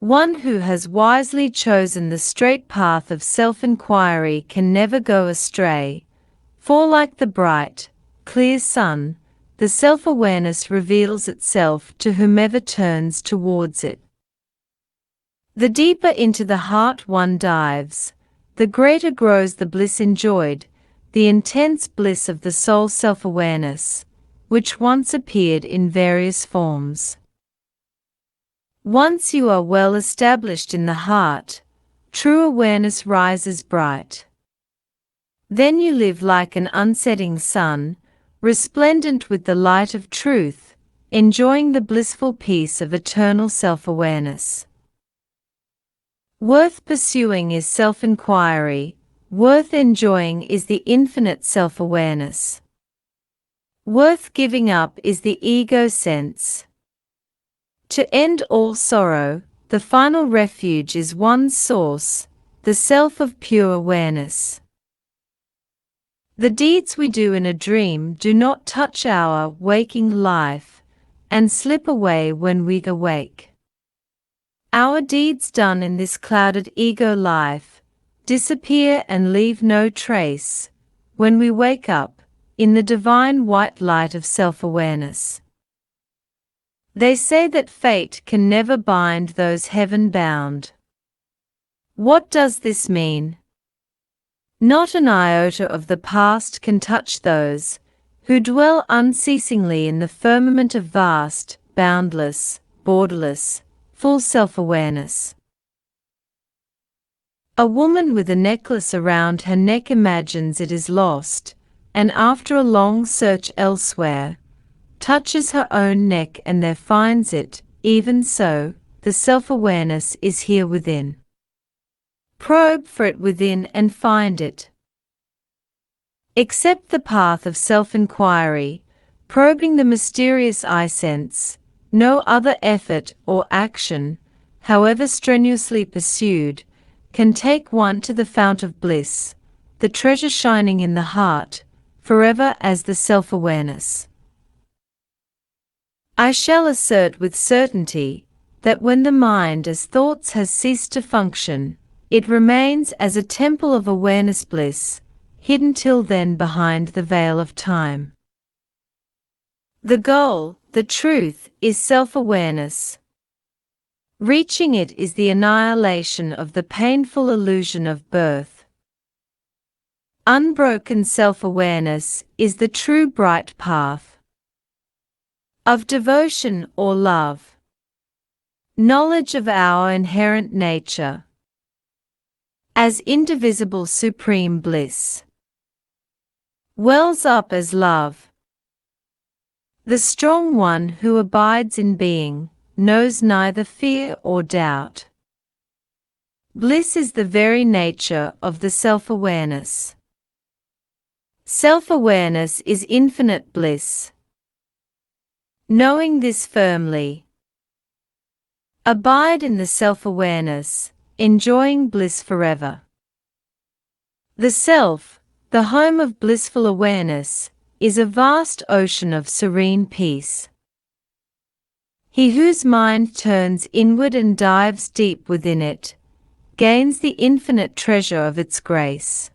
One who has wisely chosen the straight path of self-inquiry can never go astray, for like the bright, clear sun, the self-awareness reveals itself to whomever turns towards it. The deeper into the heart one dives, the greater grows the bliss enjoyed, the intense bliss of the soul self-awareness, which once appeared in various forms. Once you are well established in the heart, true awareness rises bright. Then you live like an unsetting sun, resplendent with the light of truth, enjoying the blissful peace of eternal self-awareness. Worth pursuing is self-inquiry, worth enjoying is the infinite self-awareness. Worth giving up is the ego sense. To end all sorrow, the final refuge is one's source, the self of pure awareness. The deeds we do in a dream do not touch our waking life, and slip away when we awake. Our deeds done in this clouded ego life disappear and leave no trace when we wake up in the divine white light of self-awareness. They say that fate can never bind those heaven-bound. What does this mean? Not an iota of the past can touch those who dwell unceasingly in the firmament of vast, boundless, borderless, full self-awareness. A woman with a necklace around her neck imagines it is lost, and after a long search elsewhere, touches her own neck and there finds it. Even so, the self-awareness is here within. Probe for it within and find it. Accept the path of self-inquiry, probing the mysterious I sense. No other effort or action, however strenuously pursued, can take one to the fount of bliss, the treasure shining in the heart, forever as the self-awareness. I shall assert with certainty that when the mind as thoughts has ceased to function, it remains as a temple of awareness bliss, hidden till then behind the veil of time. The goal, the truth, is self-awareness. Reaching it is the annihilation of the painful illusion of birth. Unbroken self-awareness is the true bright path of devotion or love. Knowledge of our inherent nature as indivisible supreme bliss wells up as love. The strong one who abides in being knows neither fear or doubt. Bliss is the very nature of the self-awareness. Self-awareness is infinite bliss. Knowing this firmly, abide in the self-awareness, enjoying bliss forever. The self, the home of blissful awareness, is a vast ocean of serene peace. He whose mind turns inward and dives deep within it, gains the infinite treasure of its grace.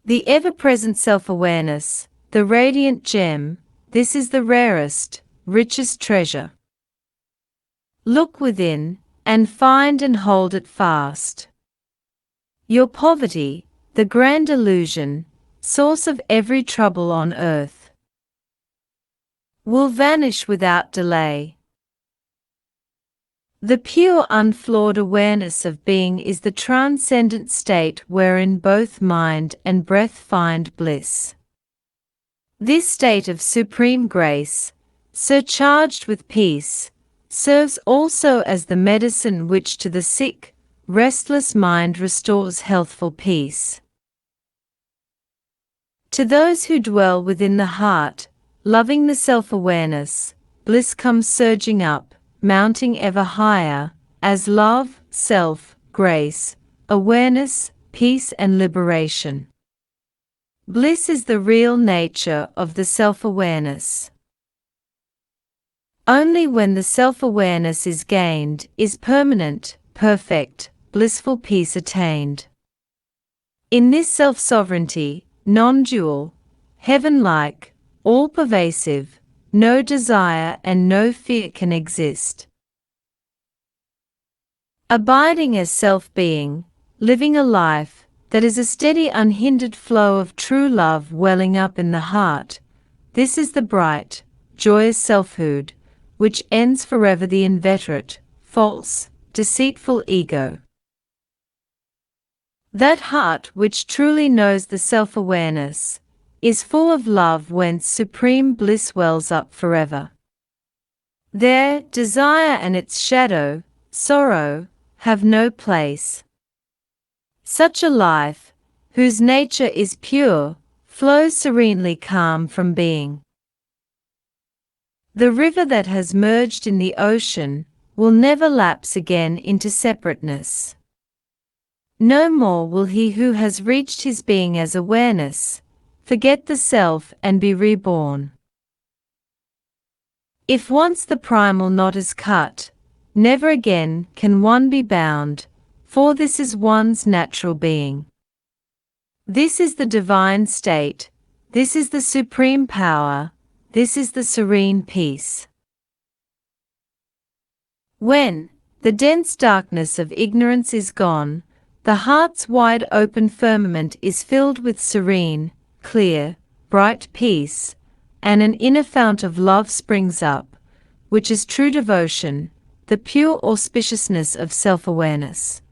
The ever-present self-awareness, the radiant gem, this is the rarest, richest treasure. Look within, and find and hold it fast. Your poverty, the grand illusion, source of every trouble on earth, will vanish without delay. The pure unflawed awareness of being is the transcendent state wherein both mind and breath find bliss. This state of supreme grace, surcharged with peace, serves also as the medicine which to the sick, restless mind restores healthful peace. To those who dwell within the heart, loving the self-awareness, bliss comes surging up, mounting ever higher, as love, self, grace, awareness, peace and liberation. Bliss is the real nature of the self-awareness. Only when the self-awareness is gained is permanent, perfect, blissful peace attained. In this self-sovereignty, non-dual, heaven-like, all-pervasive, no desire and no fear can exist. Abiding as self-being, living a life that is a steady unhindered flow of true love welling up in the heart, this is the bright, joyous selfhood, which ends forever the inveterate, false, deceitful ego. That heart which truly knows the self-awareness is full of love whence supreme bliss wells up forever. There, desire and its shadow, sorrow, have no place. Such a life, whose nature is pure, flows serenely calm from being. The river that has merged in the ocean will never lapse again into separateness. No more will he who has reached his being as awareness forget the self and be reborn. If once the primal knot is cut, never again can one be bound, for this is one's natural being. This is the divine state, this is the supreme power, this is the serene peace. When the dense darkness of ignorance is gone, the heart's wide open firmament is filled with serene, clear, bright peace, and an inner fount of love springs up, which is true devotion, the pure auspiciousness of self-awareness.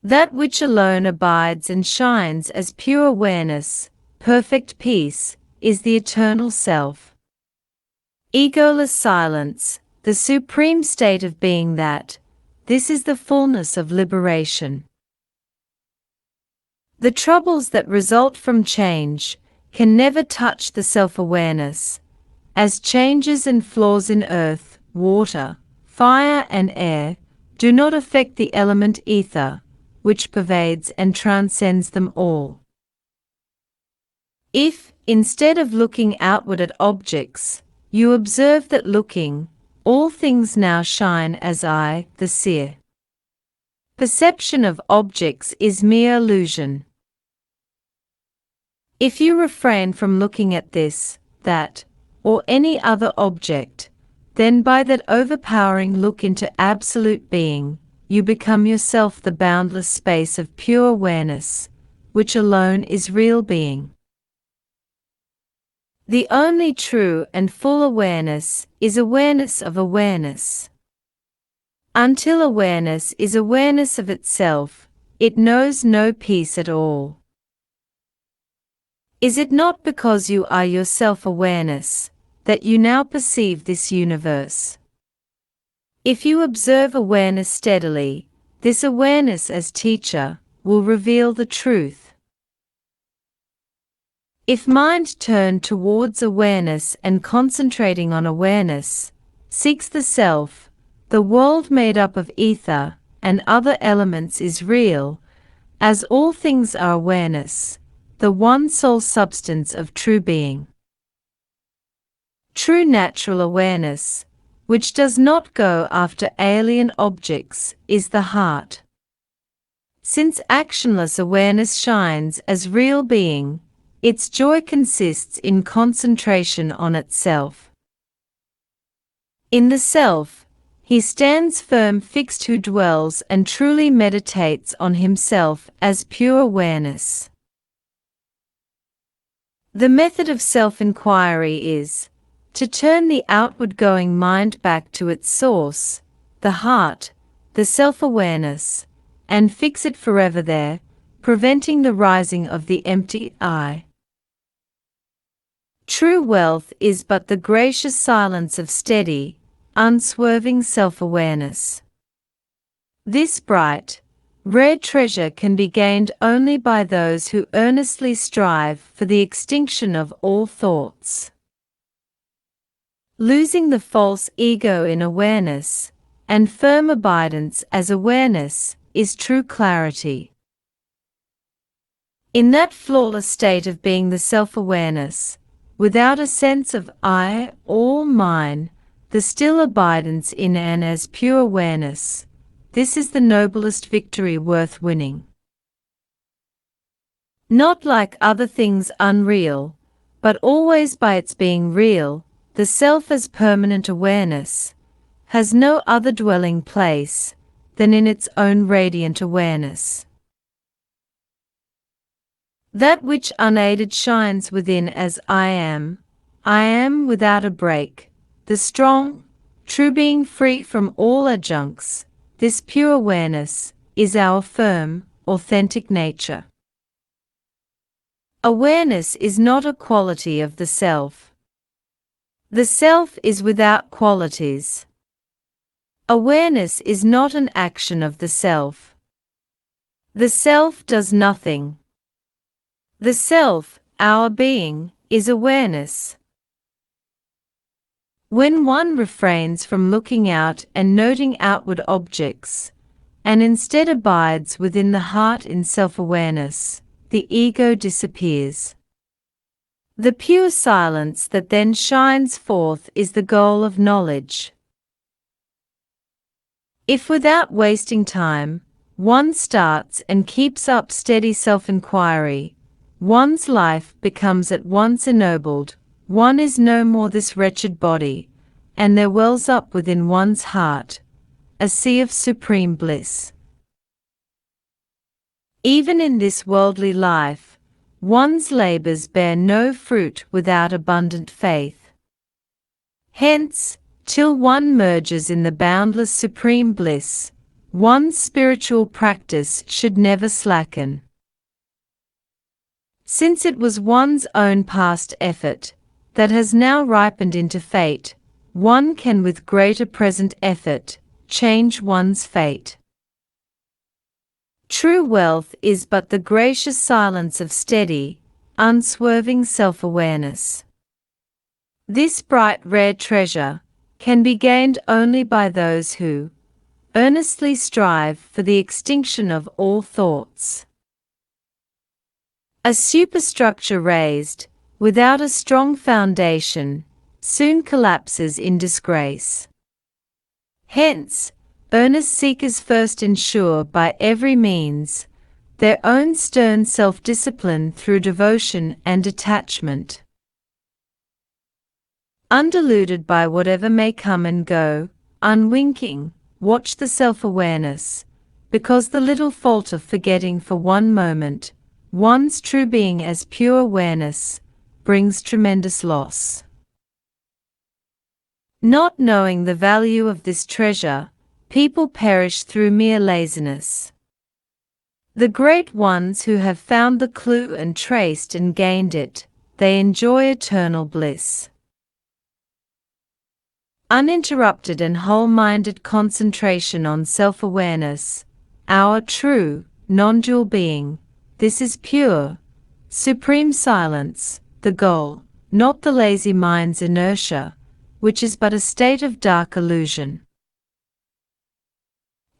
That which alone abides and shines as pure awareness, perfect peace, is the eternal self. Egoless silence, the supreme state of being that, this is the fullness of liberation. The troubles that result from change can never touch the self-awareness, as changes and flaws in earth, water, fire and air do not affect the element ether, which pervades and transcends them all. If, instead of looking outward at objects, you observe that looking, all things now shine as I, the seer. Perception of objects is mere illusion. If you refrain from looking at this, that, or any other object, then by that overpowering look into absolute being, you become yourself the boundless space of pure awareness, which alone is real being. The only true and full awareness is awareness of awareness. Until awareness is awareness of itself, it knows no peace at all. Is it not because you are your self-awareness that you now perceive this universe? If you observe awareness steadily, this awareness as teacher will reveal the truth. If mind turned towards awareness and concentrating on awareness, seeks the self, the world made up of ether and other elements is real, as all things are awareness, the one sole substance of true being. True natural awareness, which does not go after alien objects, is the heart. Since actionless awareness shines as real being, its joy consists in concentration on itself. In the self, he stands firm fixed who dwells and truly meditates on himself as pure awareness. The method of self-inquiry is to turn the outward-going mind back to its source, the heart, the self-awareness, and fix it forever there, preventing the rising of the empty I. True wealth is but the gracious silence of steady, unswerving self-awareness. This bright, rare treasure can be gained only by those who earnestly strive for the extinction of all thoughts. Losing the false ego in awareness, and firm abidance as awareness, is true clarity. In that flawless state of being the self-awareness, without a sense of I or mine, the still abidance in and as pure awareness. This is the noblest victory worth winning. Not like other things unreal, but always by its being real, the self as permanent awareness has no other dwelling place than in its own radiant awareness. That which unaided shines within as I am without a break, the strong, true being free from all adjuncts. This pure awareness is our firm, authentic nature. Awareness is not a quality of the self. The self is without qualities. Awareness is not an action of the self. The self does nothing. The self, our being, is awareness. When one refrains from looking out and noting outward objects, and instead abides within the heart in self-awareness, the ego disappears. The pure silence that then shines forth is the goal of knowledge. If without wasting time, one starts and keeps up steady self-inquiry, one's life becomes at once ennobled. One is no more this wretched body, and there wells up within one's heart a sea of supreme bliss. Even in this worldly life, one's labors bear no fruit without abundant faith. Hence, till one merges in the boundless supreme bliss, one's spiritual practice should never slacken. Since it was one's own past effort that has now ripened into fate, one can with greater present effort change one's fate. True wealth is but the gracious silence of steady, unswerving self-awareness. This bright rare treasure can be gained only by those who earnestly strive for the extinction of all thoughts. A superstructure raised without a strong foundation soon collapses in disgrace. Hence, earnest seekers first ensure by every means their own stern self-discipline through devotion and detachment. Undeluded by whatever may come and go, unwinking, watch the self-awareness, because the little fault of forgetting for one moment one's true being as pure awareness brings tremendous loss. Not knowing the value of this treasure, people perish through mere laziness. The great ones who have found the clue and traced and gained it, they enjoy eternal bliss. Uninterrupted and whole-minded concentration on self-awareness, our true, non-dual being, this is pure, supreme silence, the goal, not the lazy mind's inertia, which is but a state of dark illusion.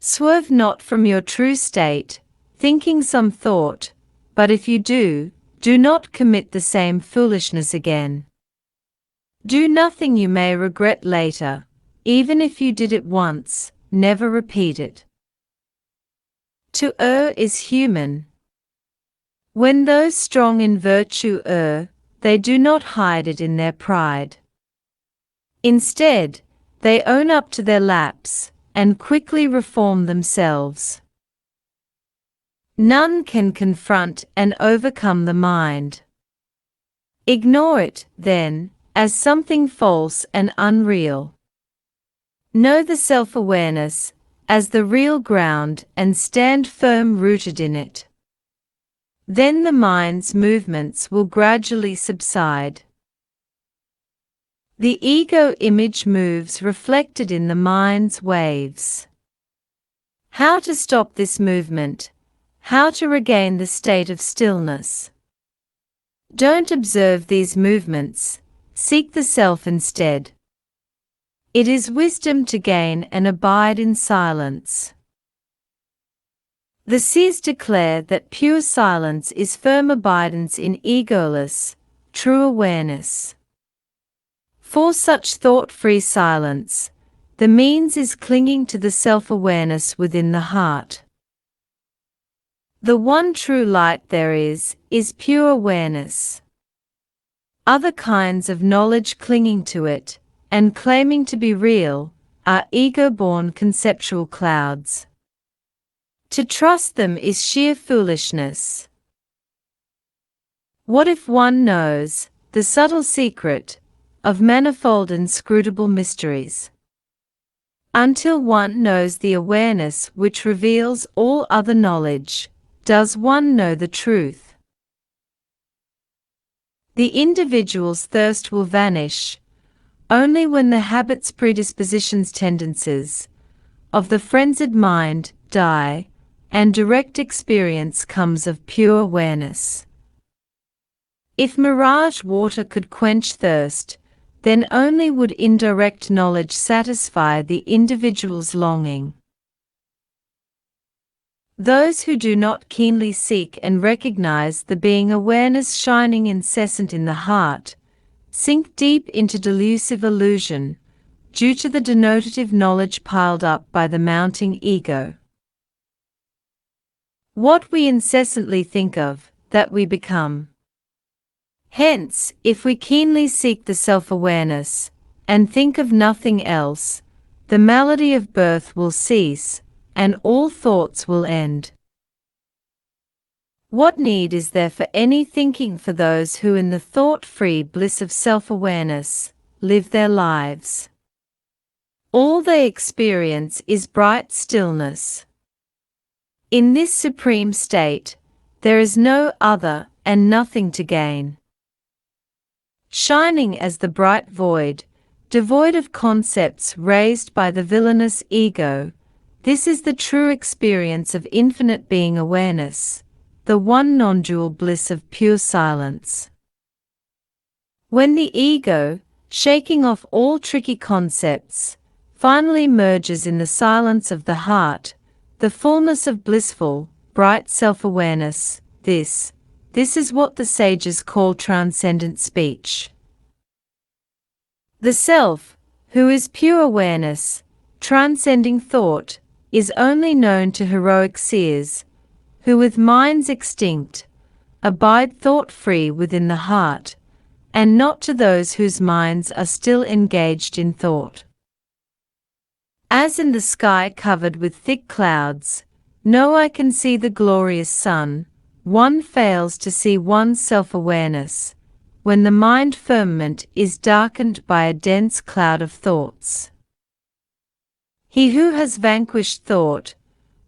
Swerve not from your true state, thinking some thought, but if you do not commit the same foolishness again. Do nothing you may regret later, even if you did it once, never repeat it. To err is human. When those strong in virtue err, they do not hide it in their pride. Instead, they own up to their lapse, and quickly reform themselves. None can confront and overcome the mind. Ignore it, then, as something false and unreal. Know the self-awareness as the real ground and stand firm rooted in it. Then the mind's movements will gradually subside. The ego image moves reflected in the mind's waves. How to stop this movement? How to regain the state of stillness? Don't observe these movements, seek the self instead. It is wisdom to gain and abide in silence. The seers declare that pure silence is firm abidance in egoless, true awareness. For such thought-free silence, the means is clinging to the self-awareness within the heart. The one true light there is pure awareness. Other kinds of knowledge clinging to it, and claiming to be real, are ego-born conceptual clouds. To trust them is sheer foolishness. What if one knows the subtle secret of manifold inscrutable mysteries? Until one knows the awareness which reveals all other knowledge, does one know the truth? The individual's thirst will vanish only when the habits, predispositions, tendencies of the frenzied mind die, and direct experience comes of pure awareness. If mirage water could quench thirst, then only would indirect knowledge satisfy the individual's longing. Those who do not keenly seek and recognize the being awareness shining incessant in the heart, sink deep into delusive illusion, due to the denotative knowledge piled up by the mounting ego. What we incessantly think of, that we become. Hence, if we keenly seek the self-awareness, and think of nothing else, the malady of birth will cease, and all thoughts will end. What need is there for any thinking for those who in the thought-free bliss of self-awareness, live their lives? All they experience is bright stillness. In this supreme state, there is no other and nothing to gain. Shining as the bright void, devoid of concepts raised by the villainous ego, this is the true experience of infinite being awareness, the one non-dual bliss of pure silence. When the ego, shaking off all tricky concepts, finally merges in the silence of the heart, the fullness of blissful, bright self-awareness, this is what the sages call transcendent speech. The self, who is pure awareness, transcending thought, is only known to heroic seers, who with minds extinct, abide thought-free within the heart, and not to those whose minds are still engaged in thought. As in the sky covered with thick clouds, no eye can see the glorious sun, one fails to see one's self-awareness, when the mind firmament is darkened by a dense cloud of thoughts. He who has vanquished thought,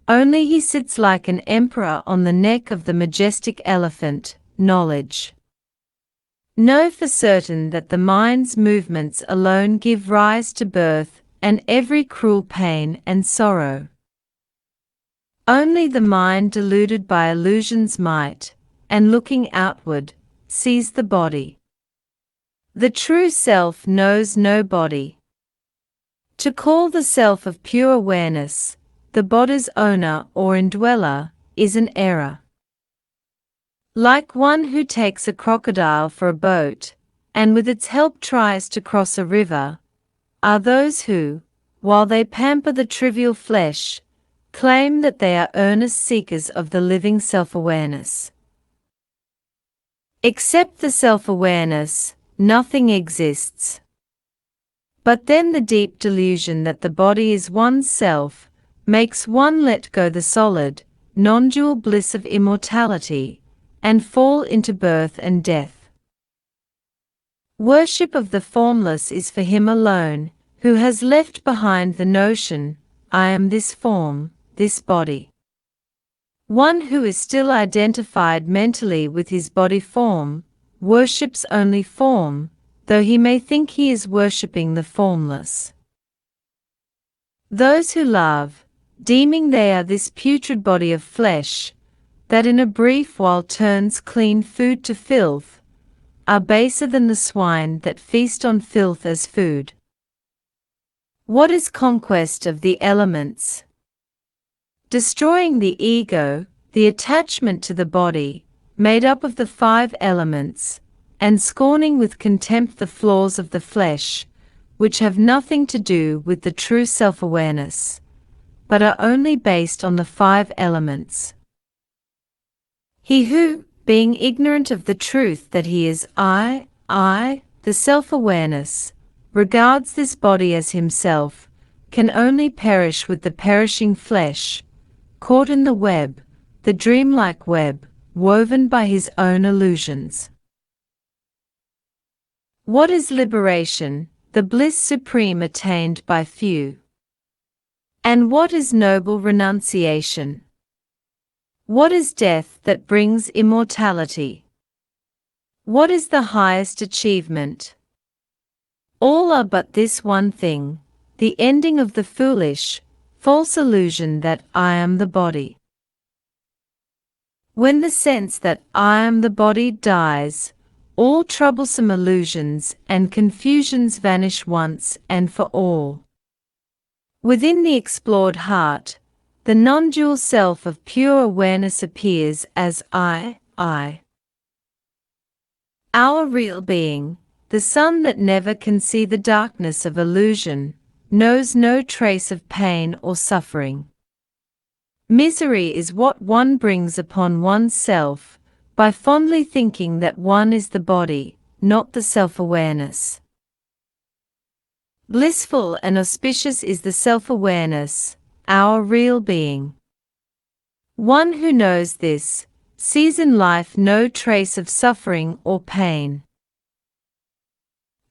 only he sits like an emperor on the neck of the majestic elephant, knowledge. Know for certain that the mind's movements alone give rise to birth and every cruel pain and sorrow. Only the mind deluded by illusion's might, and looking outward, sees the body. The true self knows no body. To call the self of pure awareness, the body's owner or indweller, is an error. Like one who takes a crocodile for a boat, and with its help tries to cross a river, are those who, while they pamper the trivial flesh, claim that they are earnest seekers of the living self-awareness. Except the self-awareness, nothing exists. But then the deep delusion that the body is one's self, makes one let go the solid, non-dual bliss of immortality, and fall into birth and death. Worship of the formless is for him alone, who has left behind the notion, I am this form, this body. One who is still identified mentally with his body form, worships only form, though he may think he is worshipping the formless. Those who love, deeming they are this putrid body of flesh, that in a brief while turns clean food to filth, are baser than the swine that feast on filth as food. What is conquest of the elements? Destroying the ego, the attachment to the body, made up of the 5 elements, and scorning with contempt the flaws of the flesh, which have nothing to do with the true self-awareness, but are only based on the 5 elements. He who, being ignorant of the truth that he is I, the self-awareness, regards this body as himself, can only perish with the perishing flesh, caught in the web, the dreamlike web, woven by his own illusions. What is liberation, the bliss supreme attained by few? And what is noble renunciation? What is death that brings immortality? What is the highest achievement? All are but this one thing, the ending of the foolish, false illusion that I am the body. When the sense that I am the body dies, all troublesome illusions and confusions vanish once and for all. Within the explored heart, the non-dual self of pure awareness appears as I. Our real being, the sun that never can see the darkness of illusion, knows no trace of pain or suffering. Misery is what one brings upon oneself, by fondly thinking that one is the body, not the self-awareness. Blissful and auspicious is the self-awareness, our real being. One who knows this, sees in life no trace of suffering or pain.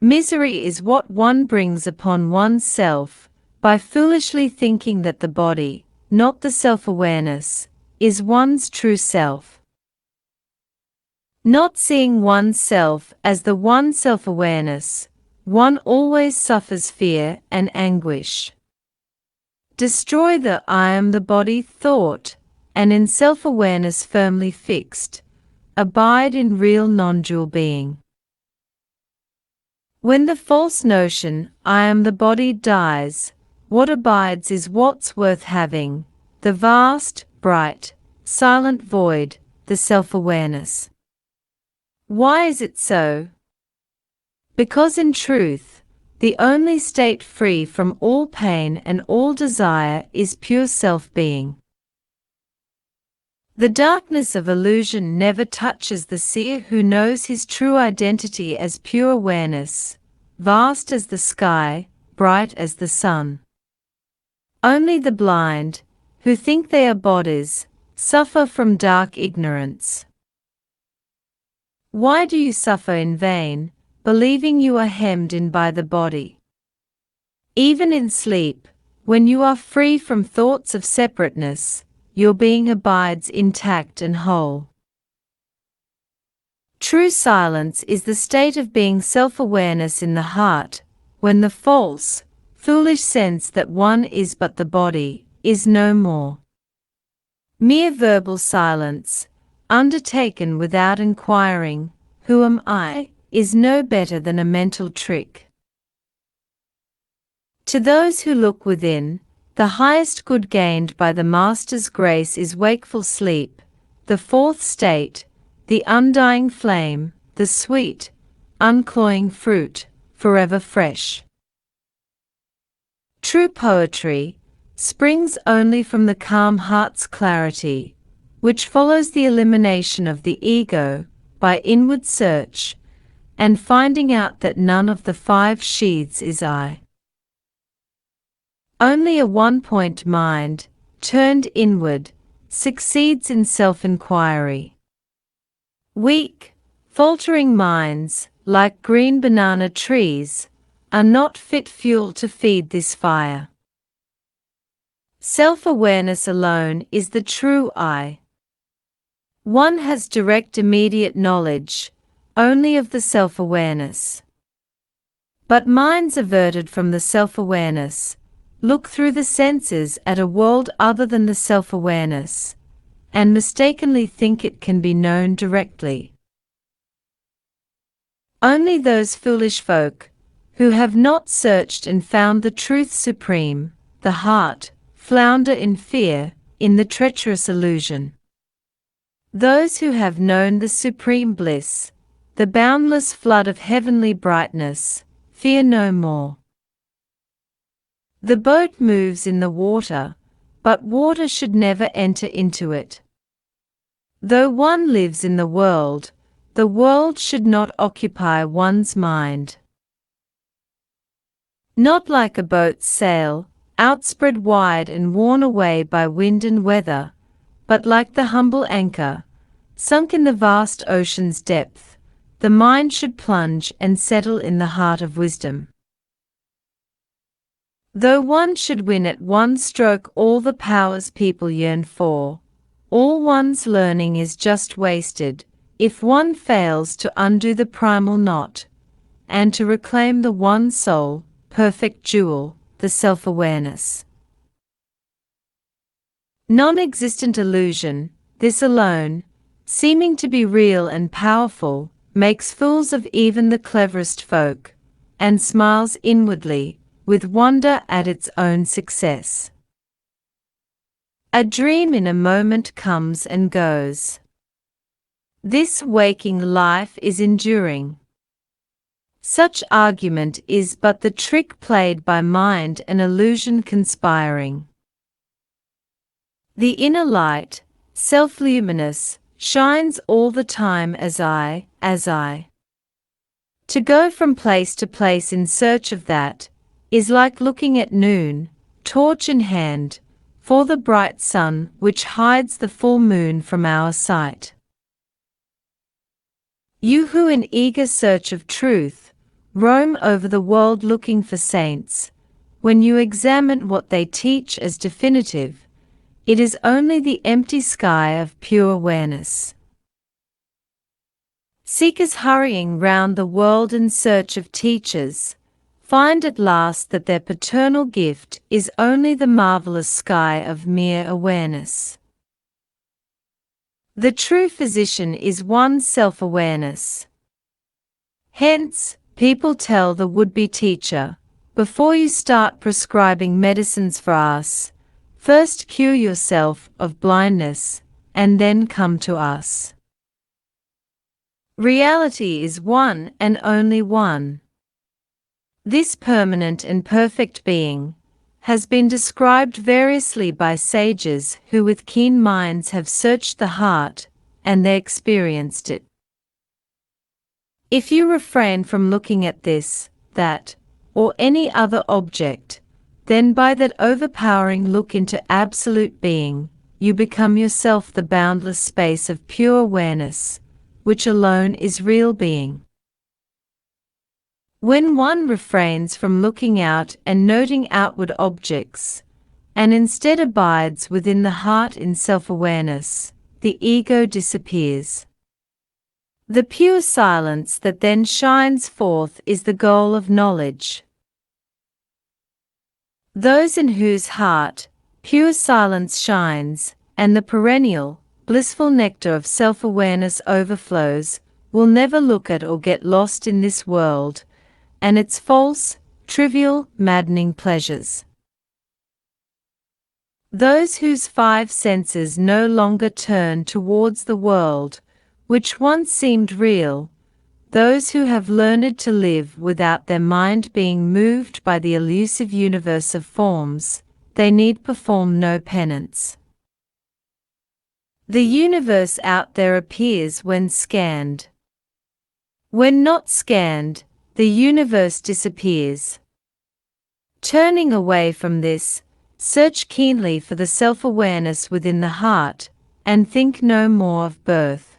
Misery is what one brings upon oneself, by foolishly thinking that the body, not the self-awareness, is one's true self. Not seeing oneself as the one self-awareness, one always suffers fear and anguish. Destroy the I am the body thought, and in self-awareness firmly fixed, abide in real non-dual being. When the false notion, I am the body, dies, what abides is what's worth having, the vast, bright, silent void, the self-awareness. Why is it so? Because in truth, the only state free from all pain and all desire is pure self-being. The darkness of illusion never touches the seer who knows his true identity as pure awareness, vast as the sky, bright as the sun. Only the blind, who think they are bodies, suffer from dark ignorance. Why do you suffer in vain, believing you are hemmed in by the body? Even in sleep, when you are free from thoughts of separateness, your being abides intact and whole. True silence is the state of being self-awareness in the heart, when the false, foolish sense that one is but the body, is no more. Mere verbal silence, undertaken without inquiring, who am I, is no better than a mental trick. To those who look within, the highest good gained by the Master's grace is wakeful sleep, the fourth state, the undying flame, the sweet, uncloying fruit, forever fresh. True poetry springs only from the calm heart's clarity, which follows the elimination of the ego by inward search, and finding out that none of the 5 sheaths is I. Only a one-point mind, turned inward, succeeds in self-inquiry. Weak, faltering minds, like green banana trees, are not fit fuel to feed this fire. Self-awareness alone is the true I. One has direct immediate knowledge, only of the self-awareness. But minds averted from the self-awareness, look through the senses at a world other than the self-awareness, and mistakenly think it can be known directly. Only those foolish folk, who have not searched and found the truth supreme, the heart, flounder in fear, in the treacherous illusion. Those who have known the supreme bliss, the boundless flood of heavenly brightness, fear no more. The boat moves in the water, but water should never enter into it. Though one lives in the world should not occupy one's mind. Not like a boat's sail, outspread wide and worn away by wind and weather, but like the humble anchor, sunk in the vast ocean's depth, the mind should plunge and settle in the heart of wisdom. Though one should win at one stroke all the powers people yearn for, all one's learning is just wasted, if one fails to undo the primal knot, and to reclaim the one soul, perfect jewel, the self-awareness. Non-existent illusion, this alone, seeming to be real and powerful, makes fools of even the cleverest folk, and smiles inwardly, with wonder at its own success. A dream in a moment comes and goes. This waking life is enduring. Such argument is but the trick played by mind and illusion conspiring. The inner light, self-luminous, shines all the time as I. To go from place to place in search of that, is like looking at noon, torch in hand, for the bright sun which hides the full moon from our sight. You who in eager search of truth, roam over the world looking for saints, when you examine what they teach as definitive, it is only the empty sky of pure awareness. Seekers hurrying round the world in search of teachers, find at last that their paternal gift is only the marvelous sky of mere awareness. The true physician is one's self-awareness. Hence, people tell the would-be teacher, before you start prescribing medicines for us, first cure yourself of blindness, and then come to us. Reality is one and only one. This permanent and perfect being has been described variously by sages who with keen minds have searched the heart, and they experienced it. If you refrain from looking at this, that, or any other object, then by that overpowering look into absolute being, you become yourself the boundless space of pure awareness, which alone is real being. When one refrains from looking out and noting outward objects, and instead abides within the heart in self-awareness, the ego disappears. The pure silence that then shines forth is the goal of knowledge. Those in whose heart pure silence shines, and the perennial, blissful nectar of self-awareness overflows, will never look at or get lost in this world, and its false, trivial, maddening pleasures. Those whose five senses no longer turn towards the world, which once seemed real, those who have learned to live without their mind being moved by the elusive universe of forms, they need perform no penance. The universe out there appears when scanned. When not scanned, the universe disappears. Turning away from this, search keenly for the self-awareness within the heart, and think no more of birth.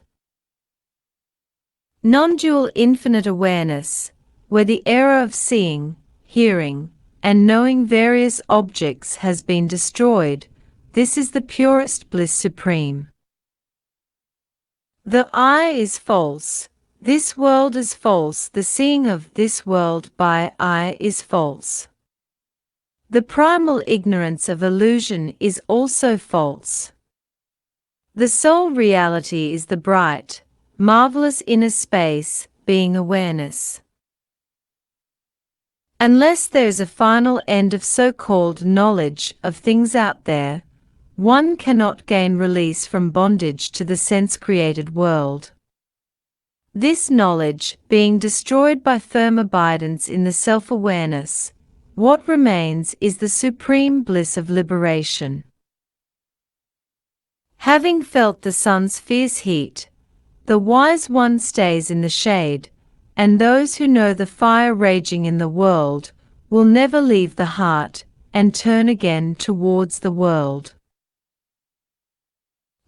Non-dual infinite awareness, where the error of seeing, hearing, and knowing various objects has been destroyed, this is the purest bliss supreme. The I is false. This world is false. The seeing of this world by I is false. The primal ignorance of illusion is also false. The sole reality is the bright, marvelous inner space, being awareness. Unless there is a final end of so-called knowledge of things out there, one cannot gain release from bondage to the sense-created world. This knowledge being destroyed by firm abidance in the self-awareness, what remains is the supreme bliss of liberation. Having felt the sun's fierce heat, the wise one stays in the shade, and those who know the fire raging in the world will never leave the heart and turn again towards the world.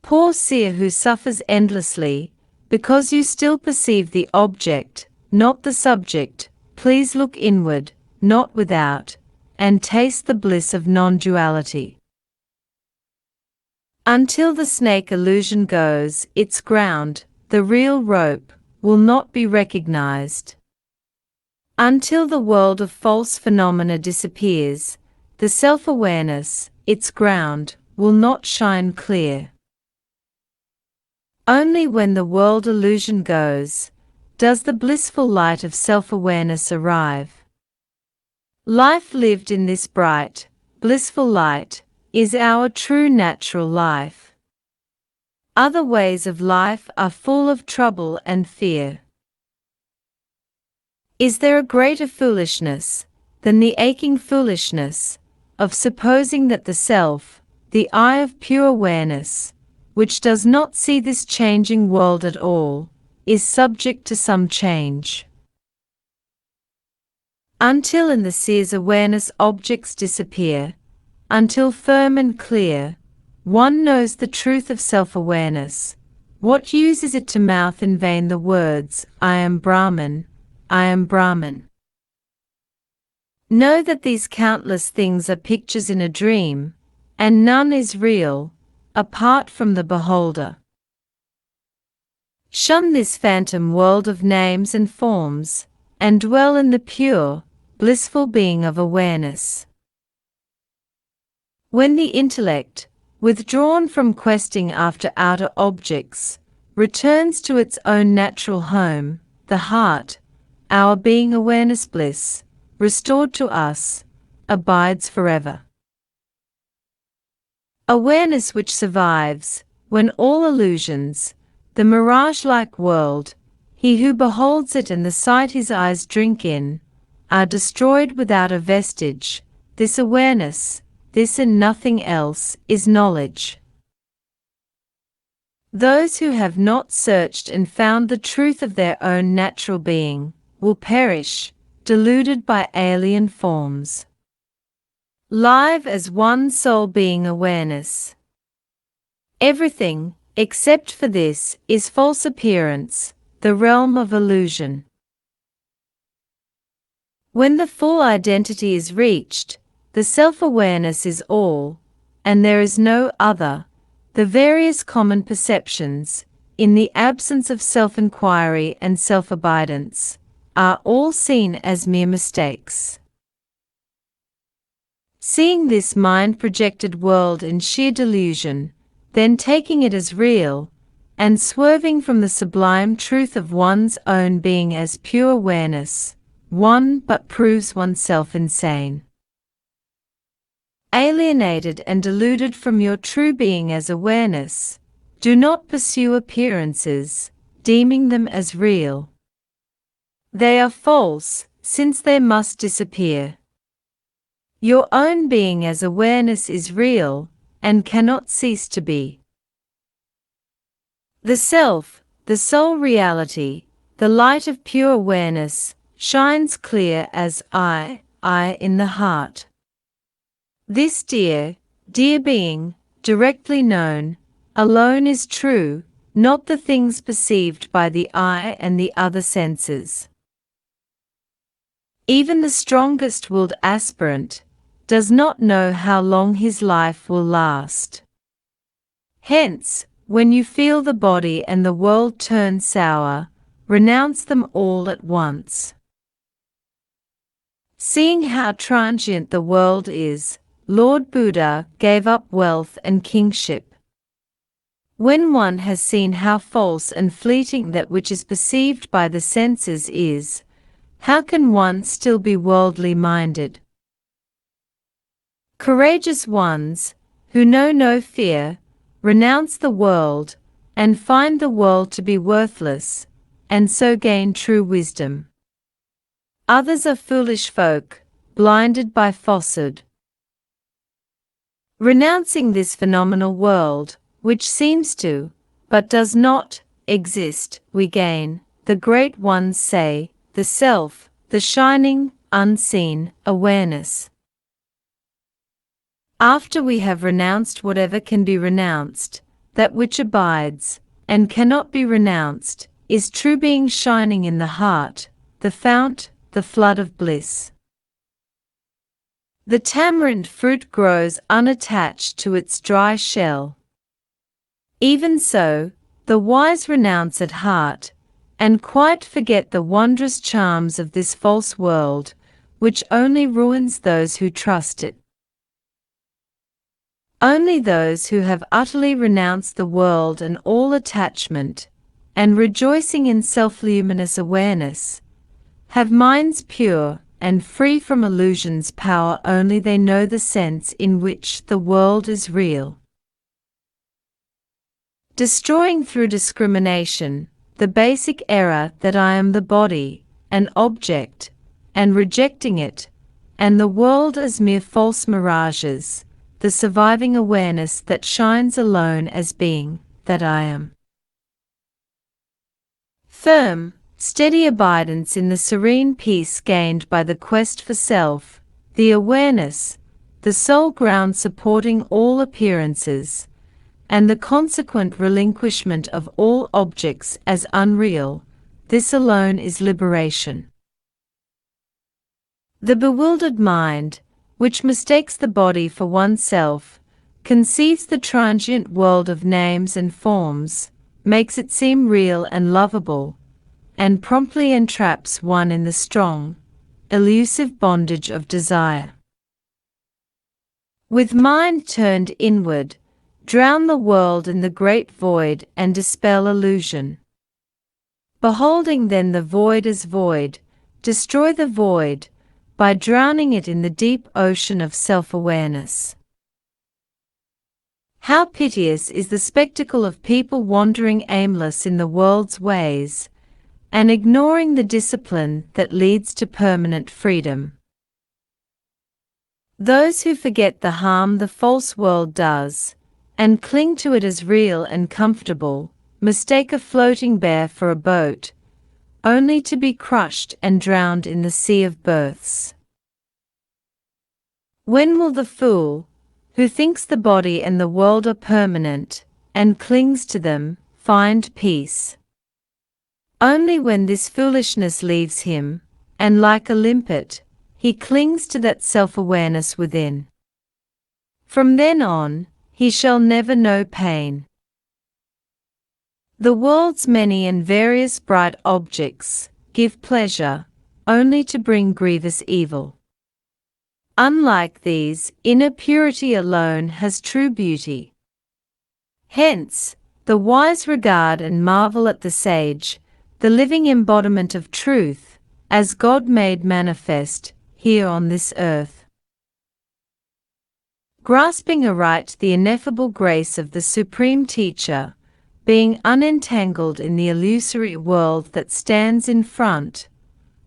Poor seer who suffers endlessly, because you still perceive the object, not the subject, please look inward, not without, and taste the bliss of non-duality. Until the snake illusion goes its ground, the real rope will not be recognized. Until the world of false phenomena disappears, the self-awareness, its ground, will not shine clear. Only when the world illusion goes, does the blissful light of self-awareness arrive. Life lived in this bright, blissful light is our true natural life. Other ways of life are full of trouble and fear. Is there a greater foolishness than the aching foolishness of supposing that the self, the eye of pure awareness, which does not see this changing world at all, is subject to some change? Until in the seer's awareness objects disappear, until firm and clear, one knows the truth of self-awareness, what use is it to mouth in vain the words, I am Brahman, I am Brahman? Know that these countless things are pictures in a dream, and none is real, apart from the beholder. Shun this phantom world of names and forms, and dwell in the pure, blissful being of awareness. When the intellect, withdrawn from questing after outer objects, returns to its own natural home, the heart, our being awareness bliss, restored to us, abides forever. Awareness which survives, when all illusions, the mirage-like world, he who beholds it and the sight his eyes drink in, are destroyed without a vestige, this awareness, this and nothing else, is knowledge. Those who have not searched and found the truth of their own natural being, will perish, deluded by alien forms. Live as one soul being awareness. Everything, except for this, is false appearance, the realm of illusion. When the full identity is reached, the self-awareness is all, and there is no other. The various common perceptions, in the absence of self-inquiry and self-abidance, are all seen as mere mistakes. Seeing this mind-projected world in sheer delusion, then taking it as real, and swerving from the sublime truth of one's own being as pure awareness, one but proves oneself insane. Alienated and deluded from your true being as awareness, do not pursue appearances, deeming them as real. They are false, since they must disappear. Your own being as awareness is real, and cannot cease to be. The self, the sole reality, the light of pure awareness, shines clear as I in the heart. This dear, dear being, directly known, alone is true, not the things perceived by the eye and the other senses. Even the strongest-willed aspirant does not know how long his life will last. Hence, when you feel the body and the world turn sour, renounce them all at once. Seeing how transient the world is, Lord Buddha gave up wealth and kingship. When one has seen how false and fleeting that which is perceived by the senses is, how can one still be worldly minded? Courageous ones, who know no fear, renounce the world, and find the world to be worthless, and so gain true wisdom. Others are foolish folk, blinded by falsehood. Renouncing this phenomenal world, which seems to, but does not, exist, we gain, the great ones say, the self, the shining, unseen, awareness. After we have renounced whatever can be renounced, that which abides, and cannot be renounced, is true being shining in the heart, the fount, the flood of bliss. The tamarind fruit grows unattached to its dry shell. Even so, the wise renounce at heart, and quite forget the wondrous charms of this false world, which only ruins those who trust it. Only those who have utterly renounced the world and all attachment, and rejoicing in self-luminous awareness, have minds pure and free from illusion's power. Only they know the sense in which the world is real. Destroying through discrimination the basic error that I am the body, an object, and rejecting it, and the world as mere false mirages, the surviving awareness that shines alone as being, that I am. Firm, steady abidance in the serene peace gained by the quest for self, the awareness, the sole ground supporting all appearances, and the consequent relinquishment of all objects as unreal, this alone is liberation. The bewildered mind, which mistakes the body for oneself, conceives the transient world of names and forms, makes it seem real and lovable, and promptly entraps one in the strong, elusive bondage of desire. With mind turned inward, drown the world in the great void and dispel illusion. Beholding then the void as void, destroy the void, by drowning it in the deep ocean of self-awareness. How piteous is the spectacle of people wandering aimless in the world's ways, and ignoring the discipline that leads to permanent freedom. Those who forget the harm the false world does, and cling to it as real and comfortable, mistake a floating bear for a boat, only to be crushed and drowned in the sea of births. When will the fool, who thinks the body and the world are permanent, and clings to them, find peace? Only when this foolishness leaves him, and like a limpet, he clings to that self-awareness within. From then on, he shall never know pain. The world's many and various bright objects give pleasure, only to bring grievous evil. Unlike these, inner purity alone has true beauty. Hence, the wise regard and marvel at the sage, the living embodiment of truth, as God made manifest, here on this earth. Grasping aright the ineffable grace of the Supreme Teacher, being unentangled in the illusory world that stands in front,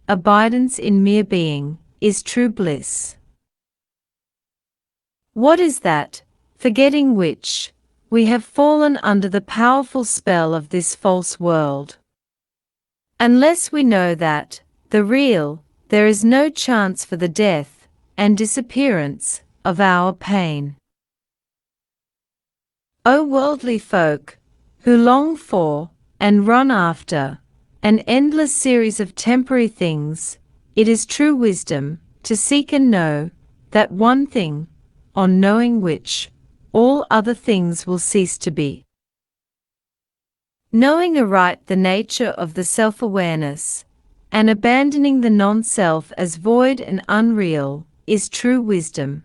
abidance in mere being, is true bliss. What is that, forgetting which, we have fallen under the powerful spell of this false world? Unless we know that, the real, there is no chance for the death and disappearance of our pain. O worldly folk, who long for, and run after, an endless series of temporary things, it is true wisdom, to seek and know, that one thing, on knowing which, all other things will cease to be. Knowing aright the nature of the self-awareness, and abandoning the non-self as void and unreal, is true wisdom.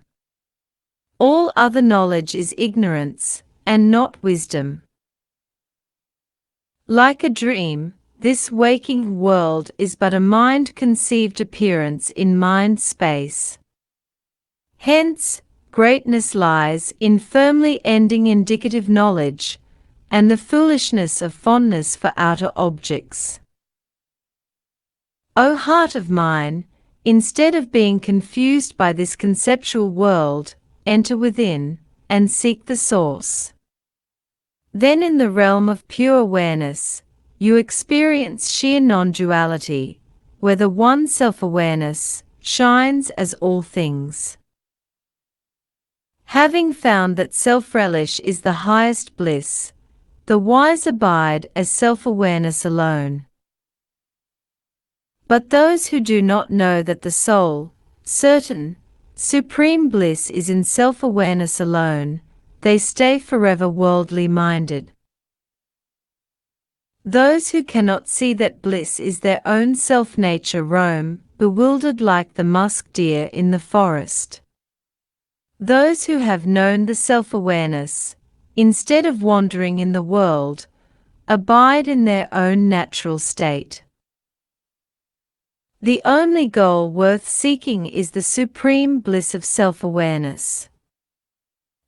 All other knowledge is ignorance, and not wisdom. Like a dream, this waking world is but a mind-conceived appearance in mind-space. Hence, greatness lies in firmly ending indicative knowledge, and the foolishness of fondness for outer objects. O heart of mine, instead of being confused by this conceptual world, enter within, and seek the source. Then in the realm of pure awareness, you experience sheer non-duality, where the one self-awareness shines as all things. Having found that self-relish is the highest bliss, the wise abide as self-awareness alone. But those who do not know that the sole, certain, supreme bliss is in self-awareness alone, they stay forever worldly minded. Those who cannot see that bliss is their own self-nature roam, bewildered like the musk deer in the forest. Those who have known the self-awareness, instead of wandering in the world, abide in their own natural state. The only goal worth seeking is the supreme bliss of self-awareness.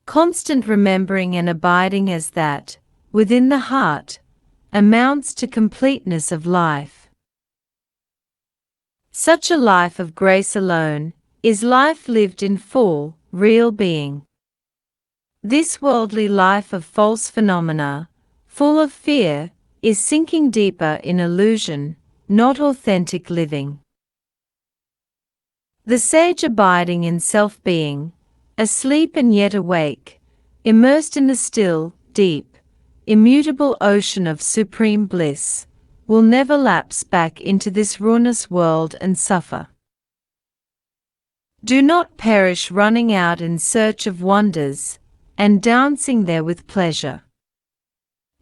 Constant remembering and abiding as that, within the heart, amounts to completeness of life. Such a life of grace alone is life lived in full, real being. This worldly life of false phenomena, full of fear, is sinking deeper in illusion, not authentic living. The sage abiding in self-being, asleep and yet awake, immersed in the still, deep, immutable ocean of supreme bliss, will never lapse back into this ruinous world and suffer. Do not perish running out in search of wonders, and dancing there with pleasure.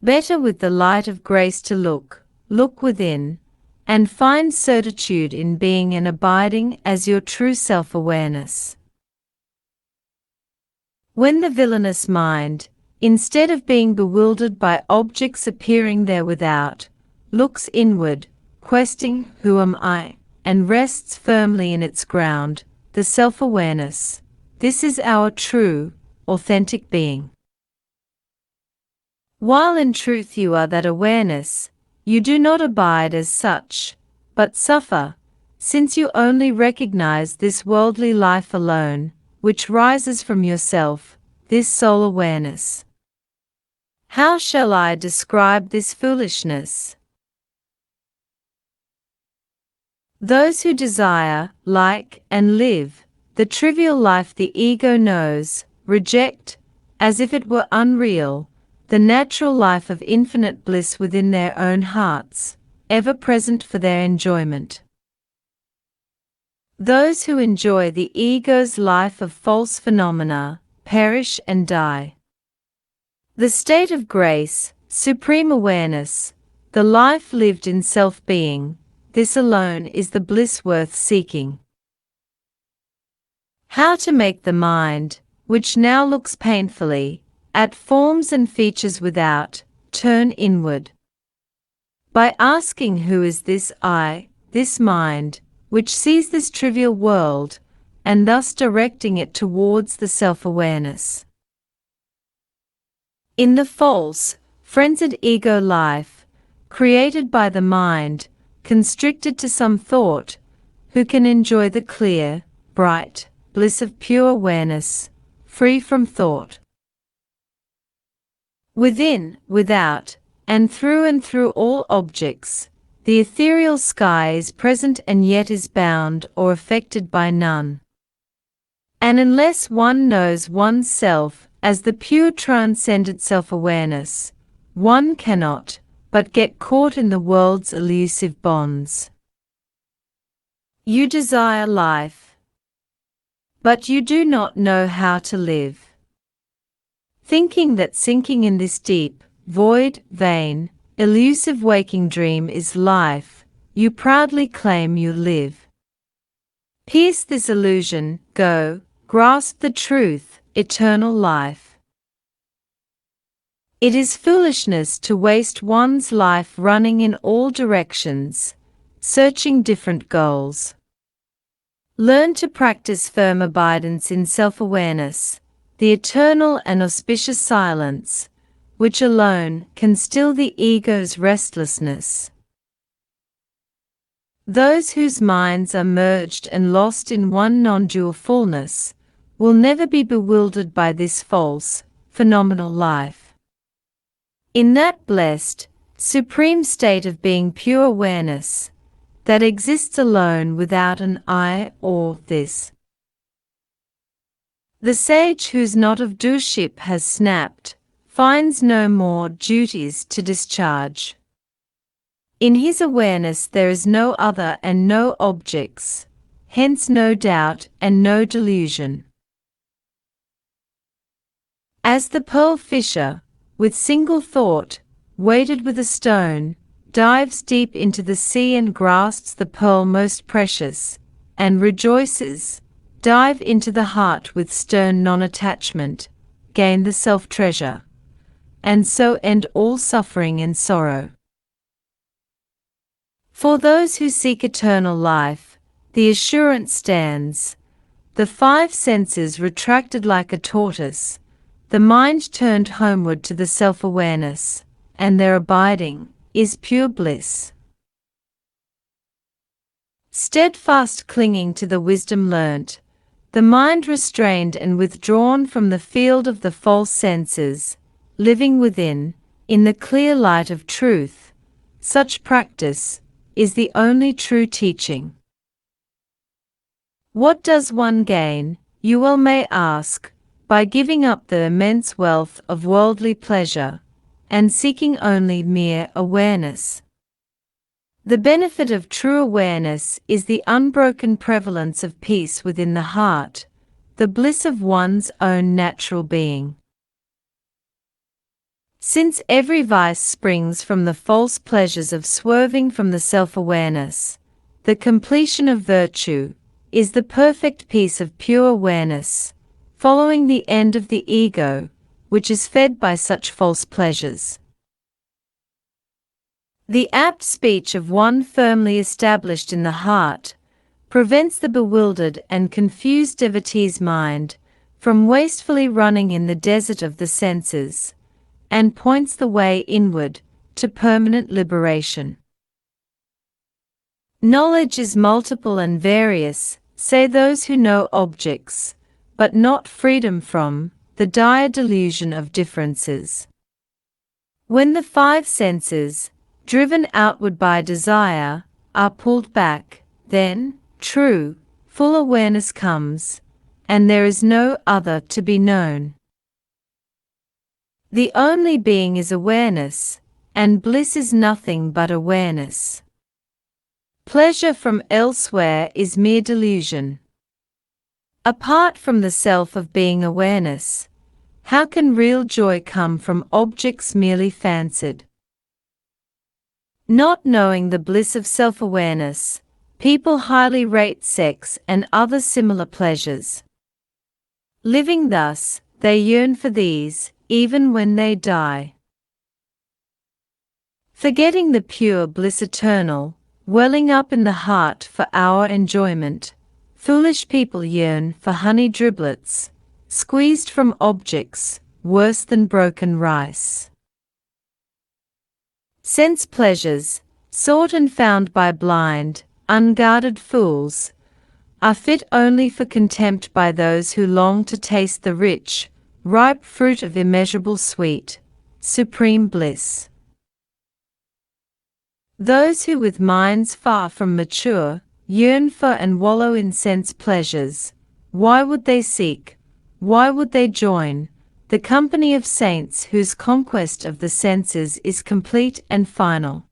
Better with the light of grace to look within, and find certitude in being and abiding as your true self-awareness. When the villainous mind, instead of being bewildered by objects appearing there without, looks inward, questing, "Who am I?" and rests firmly in its ground, the self-awareness, this is our true, authentic being. While in truth you are that awareness, you do not abide as such, but suffer, since you only recognize this worldly life alone, which rises from yourself, this soul awareness. How shall I describe this foolishness? Those who desire, like, and live the trivial life the ego knows, reject, as if it were unreal, the natural life of infinite bliss within their own hearts, ever present for their enjoyment. Those who enjoy the ego's life of false phenomena perish and die. The state of grace, supreme awareness, the life lived in self-being, this alone is the bliss worth seeking. How to make the mind, which now looks painfully at forms and features without, turn inward. By asking who is this I, this mind, which sees this trivial world, and thus directing it towards the self-awareness. In the false, frenzied ego life, created by the mind, constricted to some thought, who can enjoy the clear, bright bliss of pure awareness, free from thought? Within, without, and through all objects, the ethereal sky is present and yet is bound or affected by none. And unless one knows oneself as the pure transcendent self-awareness, one cannot but get caught in the world's elusive bonds. You desire life, but you do not know how to live. Thinking that sinking in this deep, void, vain, elusive waking dream is life, you proudly claim you live. Pierce this illusion, go, grasp the truth, eternal life. It is foolishness to waste one's life running in all directions, searching different goals. Learn to practice firm abidance in self-awareness, the eternal and auspicious silence, which alone can still the ego's restlessness. Those whose minds are merged and lost in one non-dual fullness will never be bewildered by this false, phenomenal life. In that blessed, supreme state of being pure awareness, that exists alone without an I or this. The sage whose knot of doship has snapped, finds no more duties to discharge. In his awareness there is no other and no objects, hence no doubt and no delusion. As the pearl fisher, with single thought, weighted with a stone, dives deep into the sea and grasps the pearl most precious, and rejoices, dive into the heart with stern non-attachment, gain the self-treasure, and so end all suffering and sorrow. For those who seek eternal life, the assurance stands, the five senses retracted like a tortoise, the mind turned homeward to the self-awareness, and their abiding is pure bliss. Steadfast clinging to the wisdom learnt, the mind restrained and withdrawn from the field of the false senses, living within, in the clear light of truth, such practice is the only true teaching. What does one gain, you well may ask, by giving up the immense wealth of worldly pleasure, and seeking only mere awareness? The benefit of true awareness is the unbroken prevalence of peace within the heart, the bliss of one's own natural being. Since every vice springs from the false pleasures of swerving from the self-awareness, the completion of virtue is the perfect peace of pure awareness, following the end of the ego, which is fed by such false pleasures. The apt speech of one firmly established in the heart prevents the bewildered and confused devotee's mind from wastefully running in the desert of the senses, and points the way inward to permanent liberation. Knowledge is multiple and various, say those who know objects, but not freedom from the dire delusion of differences. When the five senses, driven outward by desire, are pulled back, then true, full awareness comes, and there is no other to be known. The only being is awareness, and bliss is nothing but awareness. Pleasure from elsewhere is mere delusion. Apart from the self of being awareness, how can real joy come from objects merely fancied? Not knowing the bliss of self-awareness, people highly rate sex and other similar pleasures. Living thus, they yearn for these, even when they die. Forgetting the pure bliss eternal, welling up in the heart for our enjoyment, foolish people yearn for honey driblets, squeezed from objects, worse than broken rice. Sense pleasures, sought and found by blind, unguarded fools, are fit only for contempt by those who long to taste the rich, ripe fruit of immeasurable sweet, supreme bliss. Those who with minds far from mature, yearn for and wallow in sense pleasures, why would they seek, why would they join, the company of saints whose conquest of the senses is complete and final?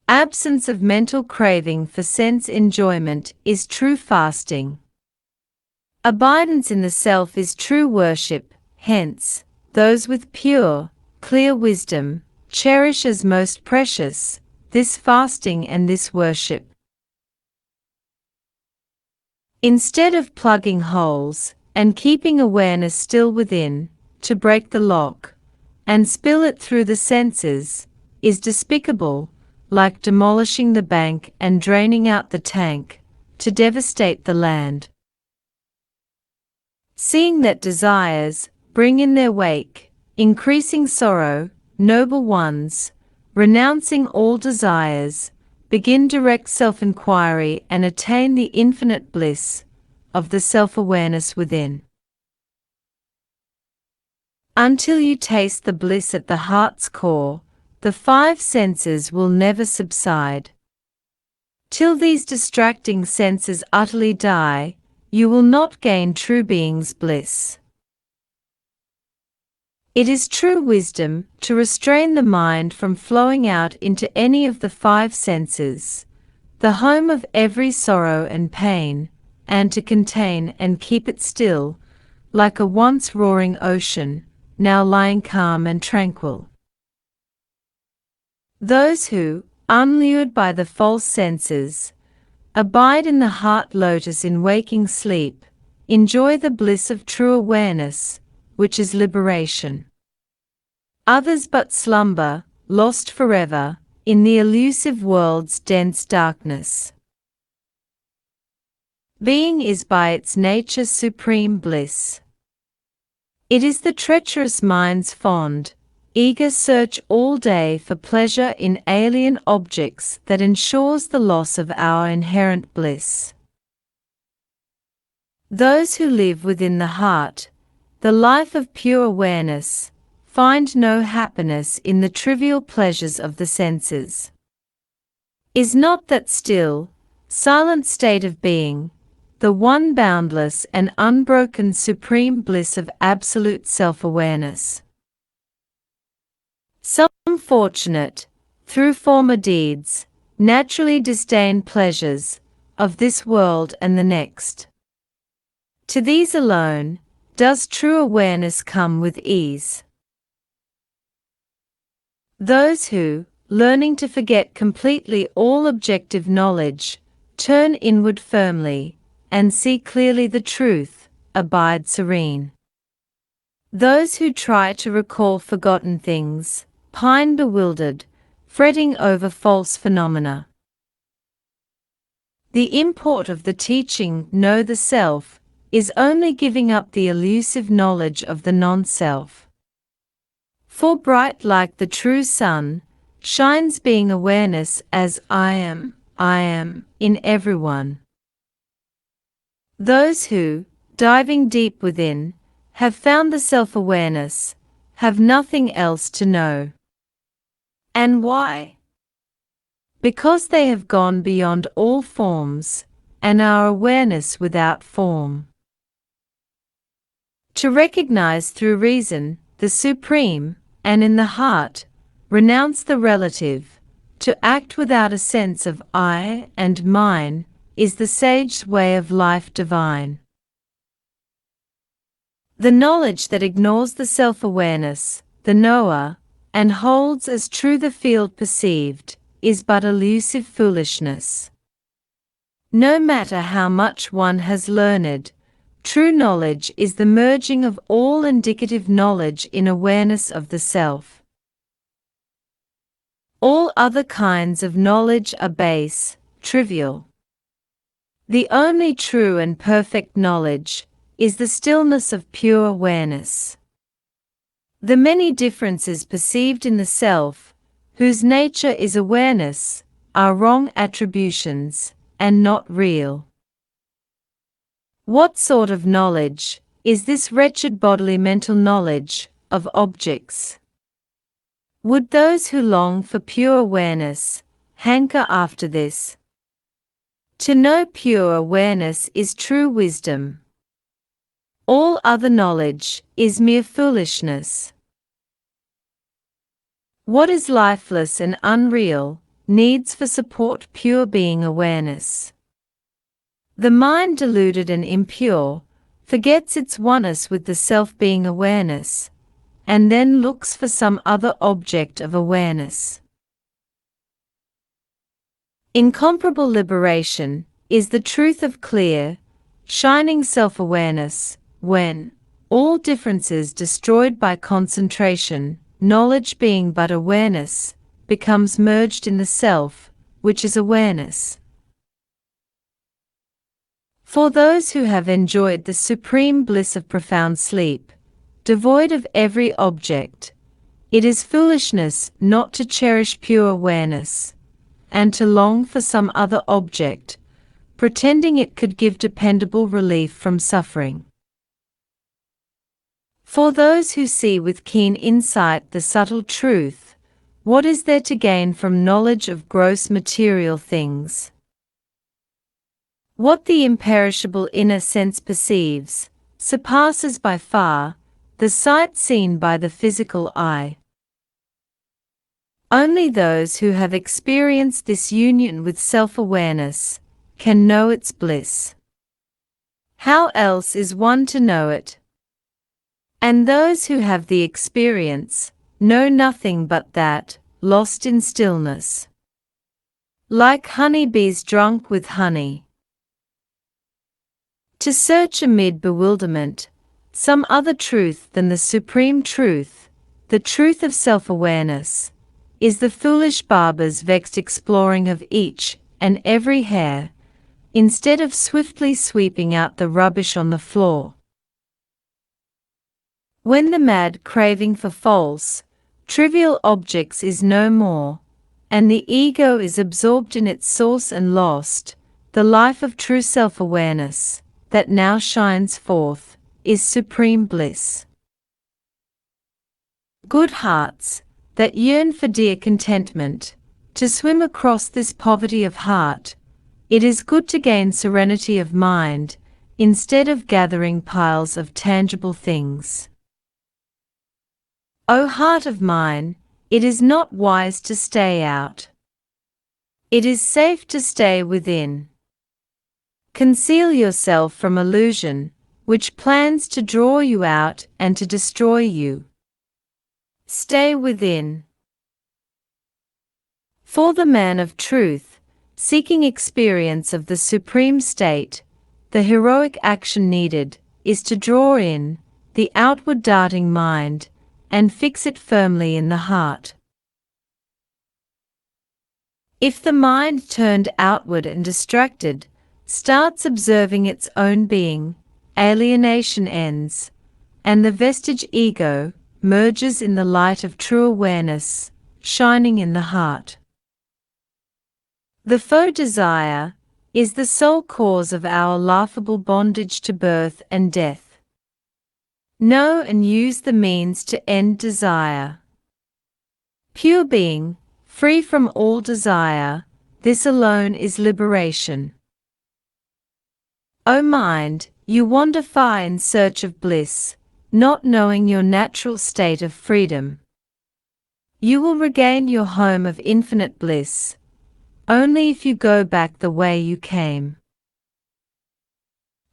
Absence of mental craving for sense enjoyment is true fasting. Abidance in the self is true worship, hence, those with pure, clear wisdom, cherish as most precious, this fasting and this worship. Instead of plugging holes, and keeping awareness still within, to break the lock, and spill it through the senses, is despicable, like demolishing the bank and draining out the tank, to devastate the land. Seeing that desires bring in their wake increasing sorrow, noble ones, renouncing all desires, begin direct self-inquiry and attain the infinite bliss of the self-awareness within. Until you taste the bliss at the heart's core, the five senses will never subside. Till these distracting senses utterly die, you will not gain true being's bliss. It is true wisdom to restrain the mind from flowing out into any of the five senses, the home of every sorrow and pain, and to contain and keep it still, like a once roaring ocean, now lying calm and tranquil. Those who, unlured by the false senses, abide in the heart lotus in waking sleep, enjoy the bliss of true awareness, which is liberation. Others but slumber, lost forever, in the elusive world's dense darkness. Being is by its nature supreme bliss. It is the treacherous mind's fond, eager search all day for pleasure in alien objects that ensures the loss of our inherent bliss. Those who live within the heart, the life of pure awareness, find no happiness in the trivial pleasures of the senses. Is not that still, silent state of being, the one boundless and unbroken supreme bliss of absolute self-awareness? Some fortunate, through former deeds, naturally disdain pleasures of this world and the next. To these alone does true awareness come with ease. Those who, learning to forget completely all objective knowledge, turn inward firmly, and see clearly the truth, abide serene. Those who try to recall forgotten things, pine bewildered, fretting over false phenomena. The import of the teaching, Know the Self, is only giving up the elusive knowledge of the non-self. For bright like the true sun, shines being awareness as I am, in everyone. Those who, diving deep within, have found the self-awareness, have nothing else to know. And why? Because they have gone beyond all forms, and are awareness without form. To recognize through reason the supreme, and in the heart, renounce the relative, to act without a sense of I and mine, is the sage's way of life divine. The knowledge that ignores the self-awareness, the knower, and holds as true the field perceived, is but elusive foolishness. No matter how much one has learned, true knowledge is the merging of all indicative knowledge in awareness of the self. All other kinds of knowledge are base, trivial. The only true and perfect knowledge is the stillness of pure awareness. The many differences perceived in the self, whose nature is awareness, are wrong attributions, and not real. What sort of knowledge is this wretched bodily mental knowledge of objects? Would those who long for pure awareness hanker after this? To know pure awareness is true wisdom. All other knowledge is mere foolishness. What is lifeless and unreal needs for support pure being awareness. The mind deluded and impure forgets its oneness with the self-being awareness, and then looks for some other object of awareness. Incomparable liberation is the truth of clear, shining self-awareness, when, all differences destroyed by concentration, knowledge being but awareness, becomes merged in the self, which is awareness. For those who have enjoyed the supreme bliss of profound sleep, devoid of every object, it is foolishness not to cherish pure awareness, and to long for some other object, pretending it could give dependable relief from suffering. For those who see with keen insight the subtle truth, what is there to gain from knowledge of gross material things? What the imperishable inner sense perceives, surpasses by far the sight seen by the physical eye. Only those who have experienced this union with self-awareness can know its bliss. How else is one to know it? And those who have the experience know nothing but that, lost in stillness. Like honeybees drunk with honey. To search amid bewilderment some other truth than the supreme truth, the truth of self-awareness, is the foolish barber's vexed exploring of each and every hair, instead of swiftly sweeping out the rubbish on the floor. When the mad craving for false, trivial objects is no more, and the ego is absorbed in its source and lost, the life of true self-awareness, that now shines forth, is supreme bliss. Good hearts, that yearn for dear contentment, to swim across this poverty of heart, it is good to gain serenity of mind, instead of gathering piles of tangible things. O heart of mine, it is not wise to stay out. It is safe to stay within. Conceal yourself from illusion, which plans to draw you out and to destroy you. Stay within. For the man of truth, seeking experience of the supreme state, the heroic action needed is to draw in the outward darting mind and fix it firmly in the heart. If the mind turned outward and distracted starts observing its own being, alienation ends, and the vestige ego merges in the light of true awareness, shining in the heart. The faux desire is the sole cause of our laughable bondage to birth and death. Know and use the means to end desire. Pure being, free from all desire, this alone is liberation. O mind, you wander far in search of bliss, not knowing your natural state of freedom. You will regain your home of infinite bliss, only if you go back the way you came.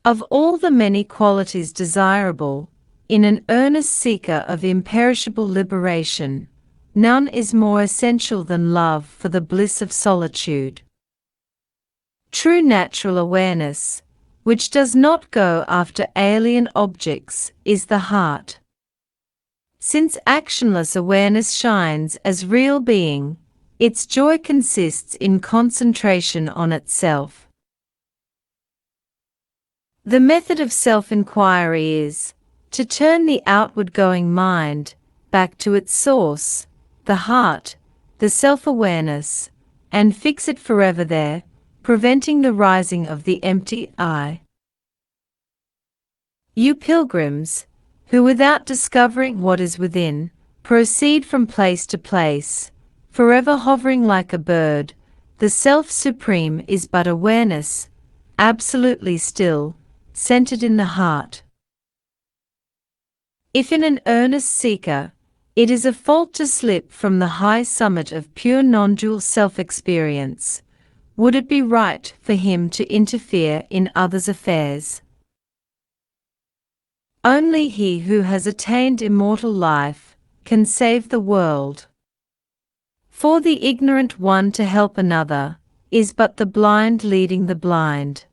Of all the many qualities desirable, in an earnest seeker of imperishable liberation, none is more essential than love for the bliss of solitude. True natural awareness, which does not go after alien objects, is the heart. Since actionless awareness shines as real being, its joy consists in concentration on itself. The method of self-inquiry is to turn the outward-going mind back to its source, the heart, the self-awareness, and fix it forever there, preventing the rising of the empty I. You pilgrims, who without discovering what is within, proceed from place to place, forever hovering like a bird, the Self Supreme is but awareness, absolutely still, centered in the heart. If in an earnest seeker, it is a fault to slip from the high summit of pure non-dual self-experience, would it be right for him to interfere in others' affairs? Only he who has attained immortal life can save the world. For the ignorant one to help another is but the blind leading the blind.